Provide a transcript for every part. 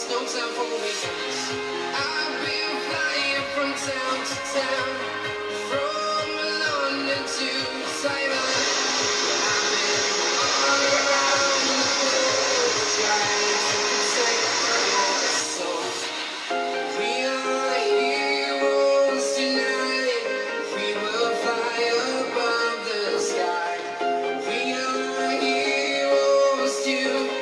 It's no time for weakness. I've been flying from town to town, from London to Taiwan. I've been all around the world trying to protect your soul. We are heroes tonight. We will fly above the sky. We are heroes tonight.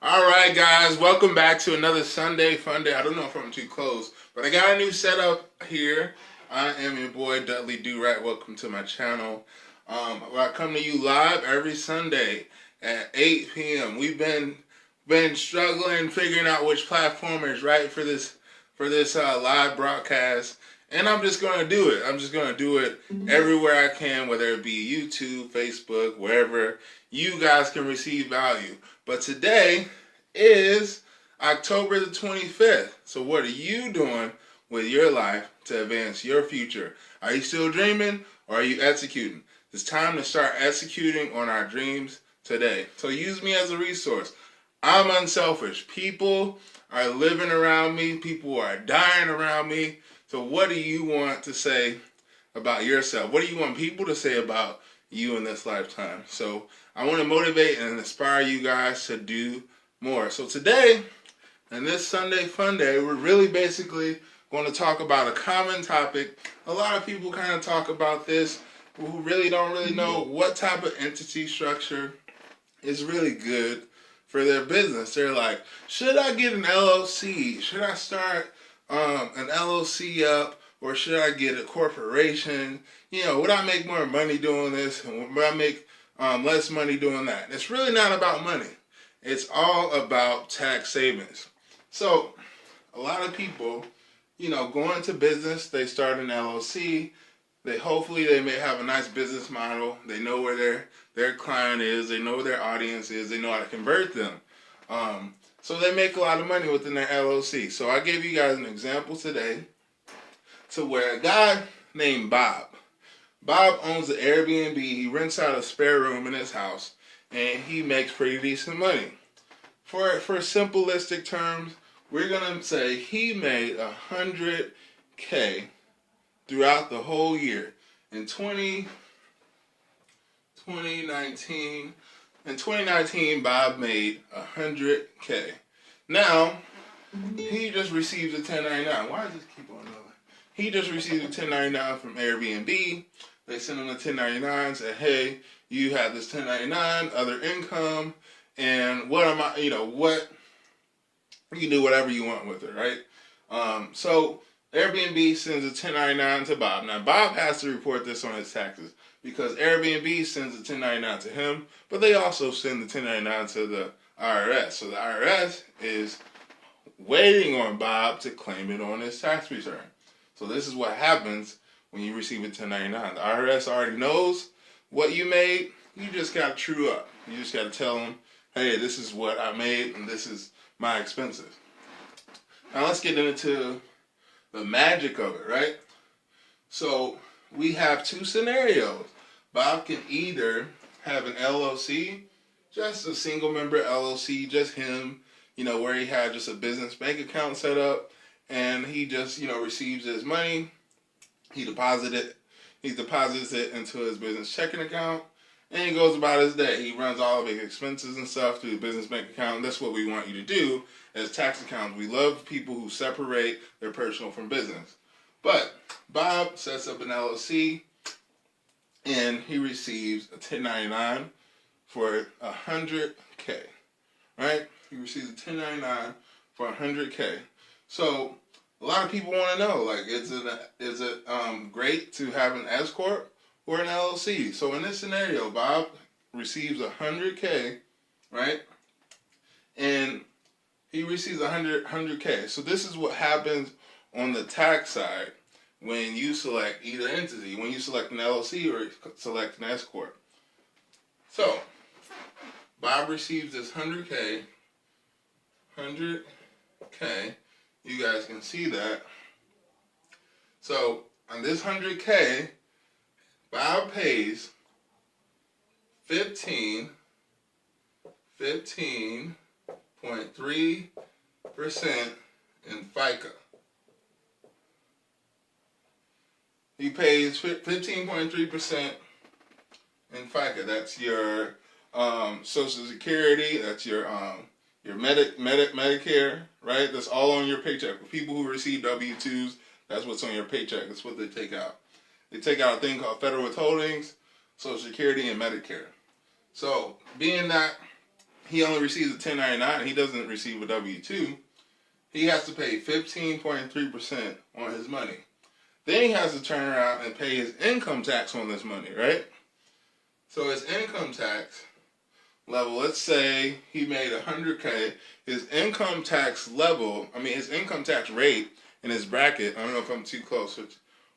Alright guys, welcome back to another Sunday Fun Day. I don't know if I'm too close, but I got a new setup here. I am your boy Dudley Do-Right. Welcome to my channel. I come to you live every Sunday at 8 p.m. We've been struggling, figuring out which platform is right for this live broadcast, and I'm just going to do it. I'm just going to do it everywhere I can, whether it be YouTube, Facebook, wherever you guys can receive value. But today is October the 25th. So what are you doing with your life to advance your future? Are you still dreaming, or are you executing? It's time to start executing on our dreams today. So use me as a resource. I'm unselfish. People are living around me. People are dying around me. So what do you want to say about yourself? What do you want people to say about you in this lifetime? So I want to motivate and inspire you guys to do more. So today, in this Sunday Fun Day, we're really basically going to talk about a common topic. A lot of people kind of talk about this who really don't know what type of entity structure is really good for their business. They're like, should I get an LLC? Should I start an LLC up? Or should I get a corporation? You know, would I make more money doing this? And would I make less money doing that? It's really not about money. It's all about tax savings. So a lot of people, you know, go into business, they start an LLC. Hopefully they may have a nice business model. They know where their client is. They know where their audience is. They know how to convert them. So they make a lot of money within their LLC. So I gave you guys an example today to where a guy named Bob owns an Airbnb. He rents out a spare room in his house, and he makes pretty decent money. For simplistic terms, we're gonna say he made $100K throughout the whole year. In 2019, Bob made $100K. Now he just received a 1099. Why does this keep on going? He just received a 1099 from Airbnb. They sent him a 1099, said, hey, you have this 1099, other income, and you can do whatever you want with it, right? So Airbnb sends a 1099 to Bob. Now, Bob has to report this on his taxes because Airbnb sends a 1099 to him, but they also send the 1099 to the IRS. So the IRS is waiting on Bob to claim it on his tax return. So this is what happens when you receive a 1099. The IRS already knows what you made. You just got to true up. You just got to tell them, hey, this is what I made and this is my expenses. Now let's get into the magic of it, right? So we have two scenarios. Bob can either have an LLC, just a single member LLC, just him, you know, where he had just a business bank account set up, and he just, you know, receives his money. He deposits it into his business checking account, and he goes about his day. He runs all of his expenses and stuff through the business bank account. And that's what we want you to do as tax accountants. We love people who separate their personal from business. But Bob sets up an LLC, and he receives a 1099 for $100K, right? He receives a 1099 for $100K. So a lot of people want to know, like, is it great to have an S-Corp or an LLC? So in this scenario, Bob receives $100K, right? And he receives $100K. So this is what happens on the tax side when you select either entity, when you select an LLC or select an S-Corp. So, Bob receives this 100K. You guys can see that. So, on this 100K, Bob pays 15.3% in FICA. He pays 15.3% in FICA. That's your Social Security. That's your Medicare, right? That's all on your paycheck. For people who receive W-2s, that's what's on your paycheck. That's what they take out. They take out a thing called federal withholdings, Social Security, and Medicare. So, being that he only receives a 1099, he doesn't receive a W-2, he has to pay 15.3% on his money. Then he has to turn around and pay his income tax on this money, right? So his income tax level, let's say he made 100K, his income tax level, his income tax rate in his bracket, I don't know if I'm too close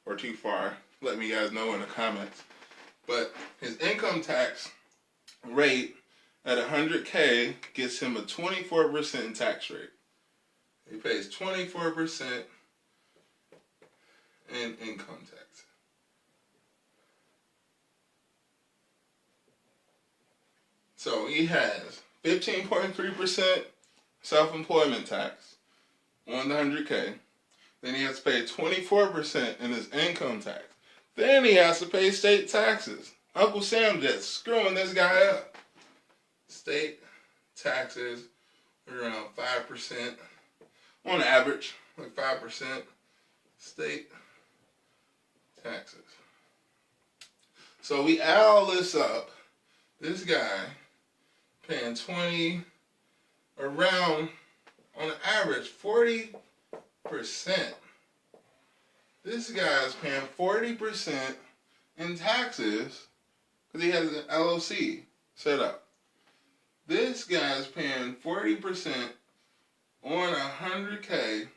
or too far, let me guys know in the comments, but his income tax rate at 100K gets him a 24% tax rate. He pays 24% in income tax. So he has 15.3% self-employment tax on the 100K. Then he has to pay 24% in his income tax. Then he has to pay state taxes. Uncle Sam just screwing this guy up. State taxes are around 5%. On average, like 5%. State taxes. So we add all this up. This guy paying around, on average, 40%. This guy's paying 40% in taxes because he has an LLC set up. This guy's paying 40% on 100K,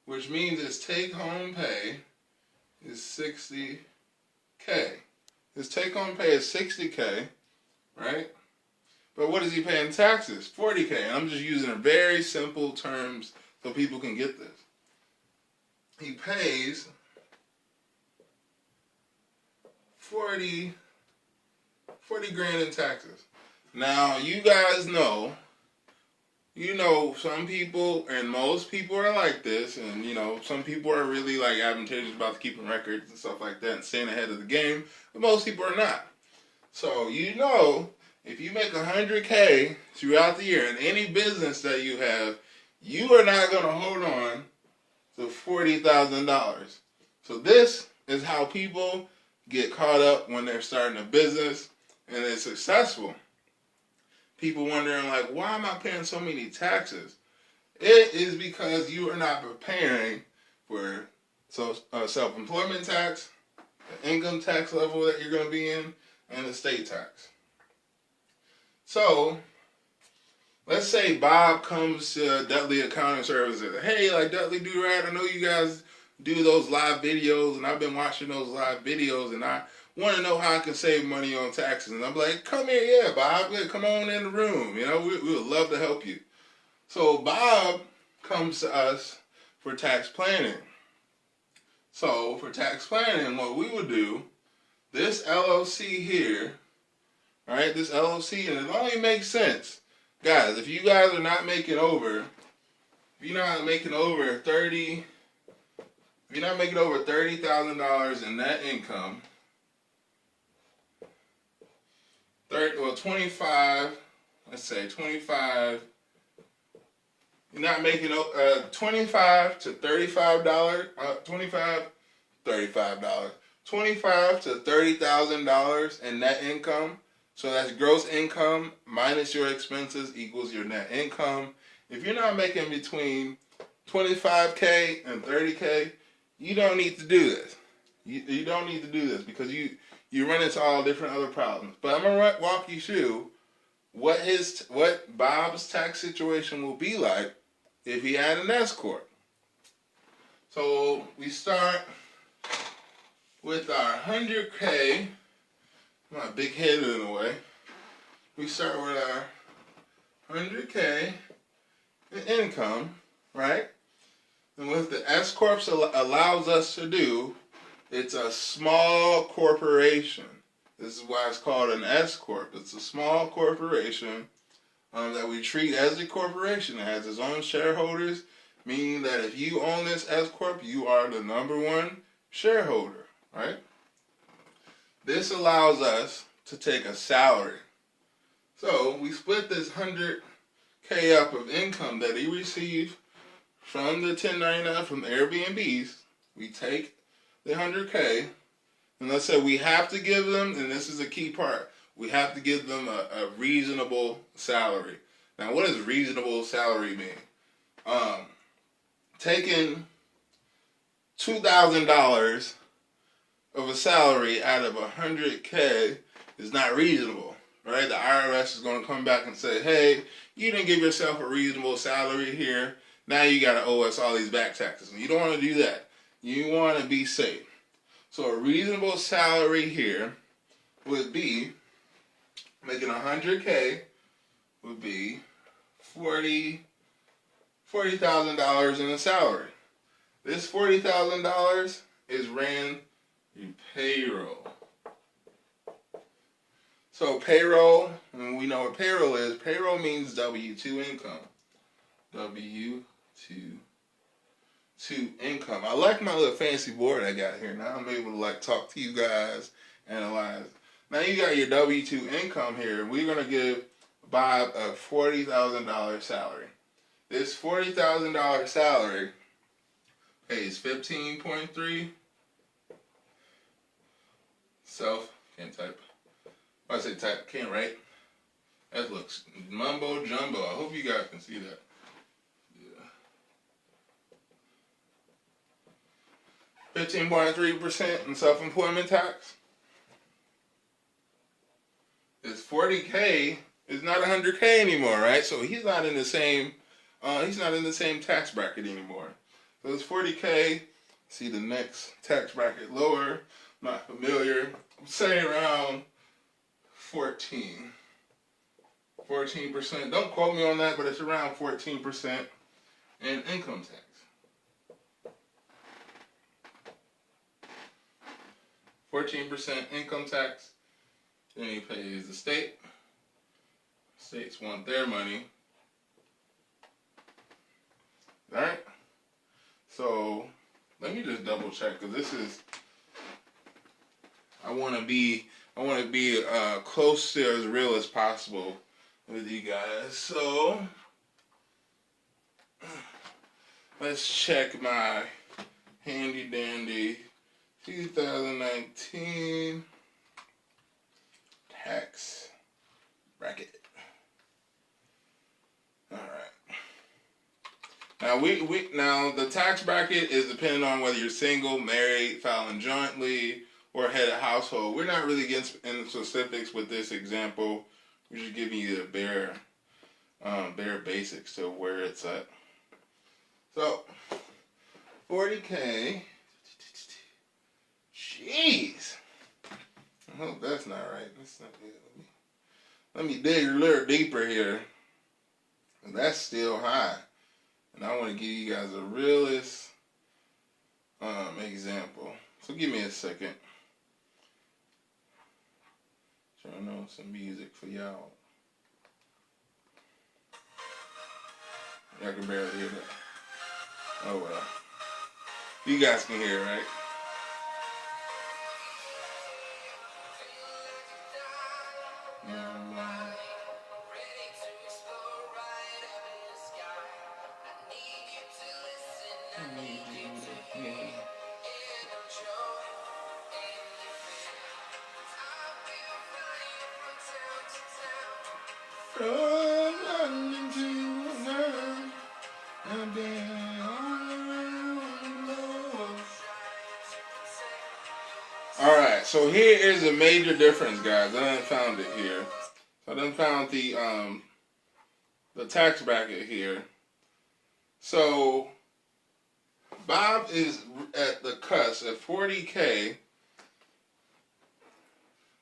which means his take-home pay is 60K. His take-home pay is 60K, right? But what is he paying taxes? 40K. And I'm just using very simple terms so people can get this. He pays 40 grand in taxes. Now, you guys know, some people and most people are like this, and some people are really like advantageous about keeping records and stuff like that and staying ahead of the game, but most people are not. So, if you make 100K throughout the year in any business that you have, you are not going to hold on to $40,000. So this is how people get caught up when they're starting a business and it's successful. People wondering like, why am I paying so many taxes? It is because you are not preparing for self-employment tax, the income tax level that you're going to be in, and the state tax. So, let's say Bob comes to Dudley Accounting Services. Hey, like Dudley Do-Right, I know you guys do those live videos, and I've been watching those live videos, and I want to know how I can save money on taxes. And I'm like, come here, yeah, Bob, come on in the room. We would love to help you. So Bob comes to us for tax planning. So for tax planning, what we would do, this LLC here, right, this LLC, and it only makes sense. Guys, if you guys are not making over, $30,000 in net income, 25, let's say 25, you're not making $25 to $35, $25 to $30,000 in net income. So that's gross income minus your expenses equals your net income. If you're not making between 25K and 30K, you don't need to do this. You don't need to do this because you run into all different other problems. But I'm gonna walk you through what Bob's tax situation will be like if he had an S-Corp. So we start with our 100K, my big head in the way, we start with our 100K in income, right? And what the S-Corp allows us to do, it's a small corporation. This is why it's called an S-Corp. It's a small corporation that we treat as a corporation. It has its own shareholders, meaning that if you own this S-Corp, you are the #1 shareholder, right? This allows us to take a salary. So we split this 100K up of income that he received from the 1099, from the Airbnbs. We take the 100K, and let's say we have to give them, and this is a key part, we have to give them a reasonable salary. Now, what does reasonable salary mean? Taking $2,000 of a salary out of 100K is not reasonable, right? The IRS is going to come back and say, hey, you didn't give yourself a reasonable salary here. Now you got to owe us all these back taxes. And you don't want to do that. You want to be safe. So a reasonable salary here would be, making 100K would be $40,000 in a salary. This $40,000 is ran through payroll. So payroll, and we know what payroll is. Payroll means W-2 income. W-2 income. I like my little fancy board I got here. Now I'm able to like talk to you guys, analyze. Now you got your W-2 income here. We're going to give Bob a $40,000 salary. This $40,000 salary pays 15.3. Can't type. I say type, can't write. That looks mumbo jumbo. I hope you guys can see that. Yeah. 15.3% in self-employment tax. This 40K is not 100K anymore, right? So he's not in the same tax bracket anymore. So it's 40K. See the next tax bracket lower. I'm not familiar. I'm saying around 14%. Don't quote me on that, but it's around 14% in income tax. 14% income tax. Then he pays the state. States want their money. Alright? So, let me just double check, because this is, I want to be close to as real as possible with you guys. So, let's check my handy dandy 2019 tax bracket. All right. Now the tax bracket is depending on whether you're single, married, filing jointly, or head of household. We're not really getting into specifics with this example. We're just giving you the bare basics to where it's at. So, 40K. Jeez. I hope that's not right. That's not good. Let me dig a little deeper here. And that's still high. And I want to give you guys a realist example. So give me a second. Trying to know some music for y'all. Y'all can barely hear that. Oh well. You guys can hear it, right? Alright, so here is a major difference, guys. I done found it here. So I done found the tax bracket here. So Bob is at the cusp at 40K.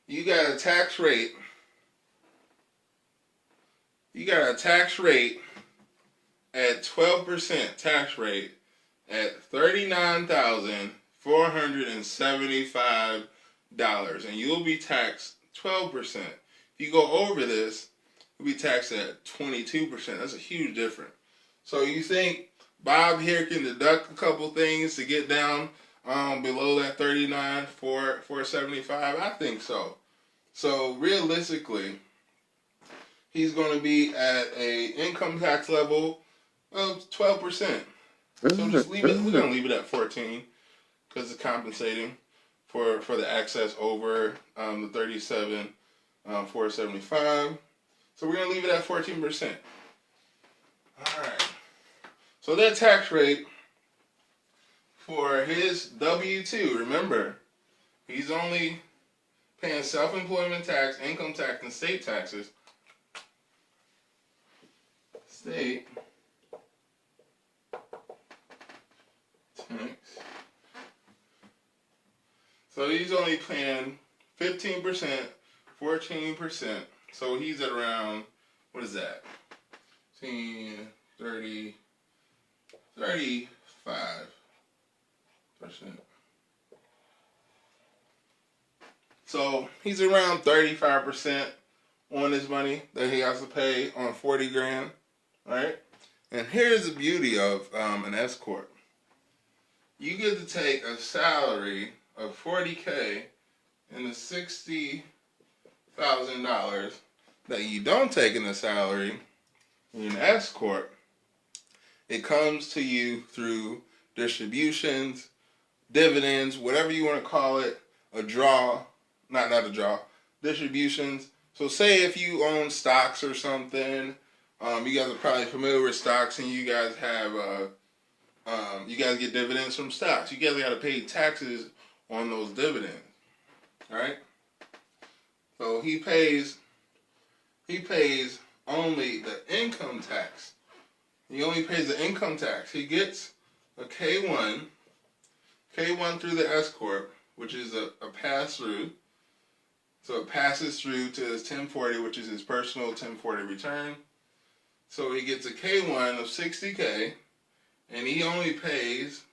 you got a tax rate. You got a tax rate at 12% tax rate at $39,475, and you'll be taxed 12%. If you go over this, you'll be taxed at 22%. That's a huge difference. So you think Bob here can deduct a couple things to get down below that 39,475? I think so. So realistically, he's going to be at a income tax level of 12%. So just leave it. We're going to leave it at 14 because it's compensating for the excess over the 37,475. So we're going to leave it at 14%. All right. So that tax rate for his W-2, remember, he's only paying self-employment tax, income tax, and state taxes. State tax. So he's only paying 15%, 14%. So he's at around, what is that? 15, 30, 35%. So he's around 35% on his money that he has to pay on 40 grand, right? And here's the beauty of an S-Corp. You get to take a salary of $40K and the $60,000 that you don't take in a salary in an S-Corp. It comes to you through distributions, dividends, whatever you want to call it, a draw, not a draw, distributions. So say if you own stocks or something, you guys are probably familiar with stocks, and you guys have, you guys get dividends from stocks. You guys got to pay taxes on those dividends, all right? So he pays only the income tax. He only pays the income tax. He gets a K1 through the S-Corp, which is a pass-through. So it passes through to his 1040, which is his personal 1040 return. So he gets a K1 of 60K, and he only pays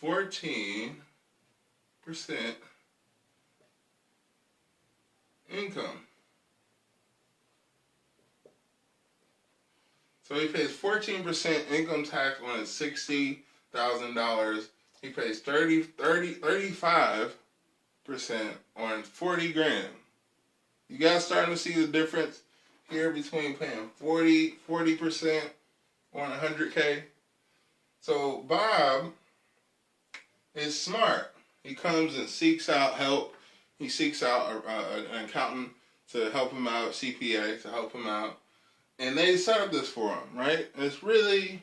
14% income. So he pays 14% income tax on his $60,000. He pays 35% on 40 grand. You guys starting to see the difference here between paying 40% on 100K? So Bob is smart. He comes and seeks out help. He seeks out an accountant to help him out, CPA to help him out. And they set up this for him, right? It's really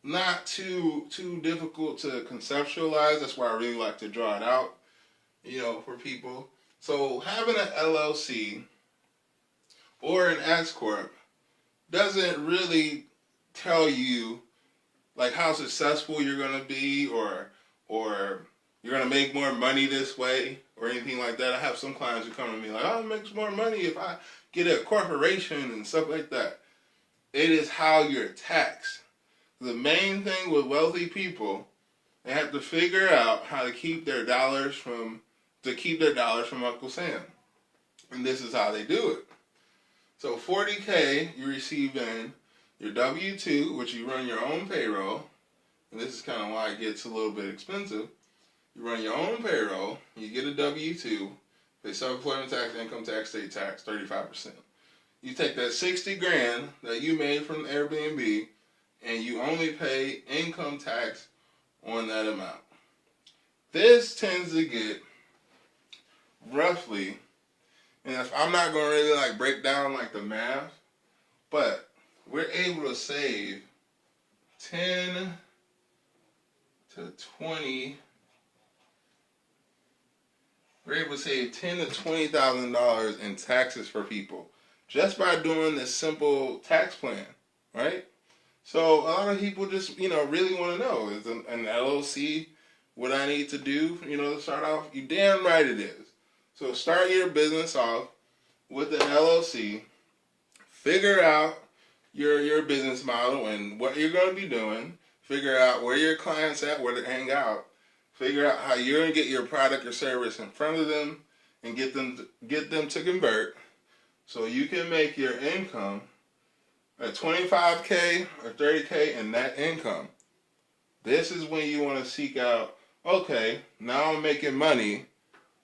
not too difficult to conceptualize. That's why I really like to draw it out, for people. So having an LLC or an S-Corp doesn't really tell you like how successful you're going to be or you're going to make more money this way or anything like that. I have some clients who come to me like, oh, it makes more money if I get a corporation and stuff like that. It is how you're taxed. The main thing with wealthy people, they have to figure out how to keep their dollars from Uncle Sam. And this is how they do it. So 40K you receive in your W-2, which you run your own payroll. And this is kind of why it gets a little bit expensive. You run your own payroll, you get a W-2, pay self-employment tax, income tax, state tax, 35%. You take that 60 grand that you made from Airbnb, and you only pay income tax on that amount. This tends to get roughly, and if I'm not going to really break down the math, but we're able to save 10 to 20. We're able to save $10,000 to $20,000 in taxes for people just by doing this simple tax plan, right? So a lot of people just, really want to know, is an LLC what I need to do, to start off? You damn right it is. So start your business off with an LLC. Figure out your business model and what you're going to be doing. Figure out where your clients at, where they hang out. Figure out how you're going to get your product or service in front of them and get them to convert, so you can make your income at $25K or $30K in net income. This is when you want to seek out, okay, now I'm making money,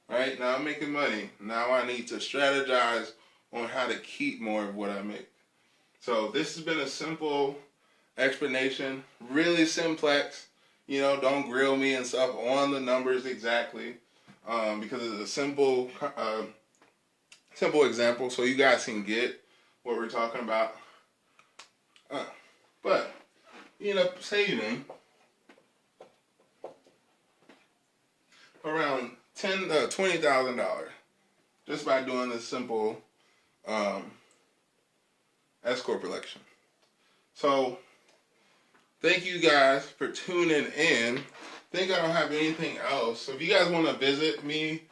right? Now I'm making money. Now I need to strategize on how to keep more of what I make. So this has been a simple explanation, really simplex. Don't grill me and stuff on the numbers exactly, because it's a simple example, so you guys can get what we're talking about. But you end up saving around $20,000 just by doing this simple S-Corp election. So thank you guys for tuning in. I think I don't have anything else. So if you guys want to visit me,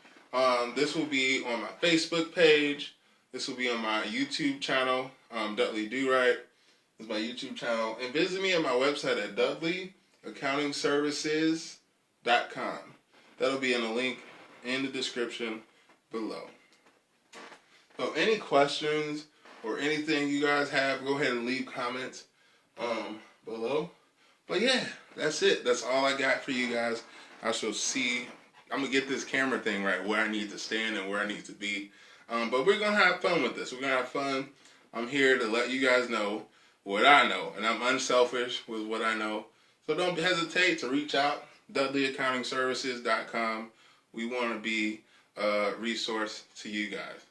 this will be on my Facebook page. This will be on my YouTube channel. Dudley Do Right is my YouTube channel. And visit me on my website at dudleyaccountingservices.com. That'll be in a link in the description below. So any questions or anything you guys have, go ahead and leave comments below. But yeah, that's it. That's all I got for you guys. I shall see. I'm going to get this camera thing right, where I need to stand and where I need to be. But we're going to have fun with this. We're going to have fun. I'm here to let you guys know what I know. And I'm unselfish with what I know. So don't hesitate to reach out. DudleyAccountingServices.com. We want to be a resource to you guys.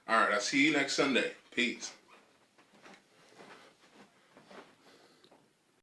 All right, I'll see you next Sunday. Peace.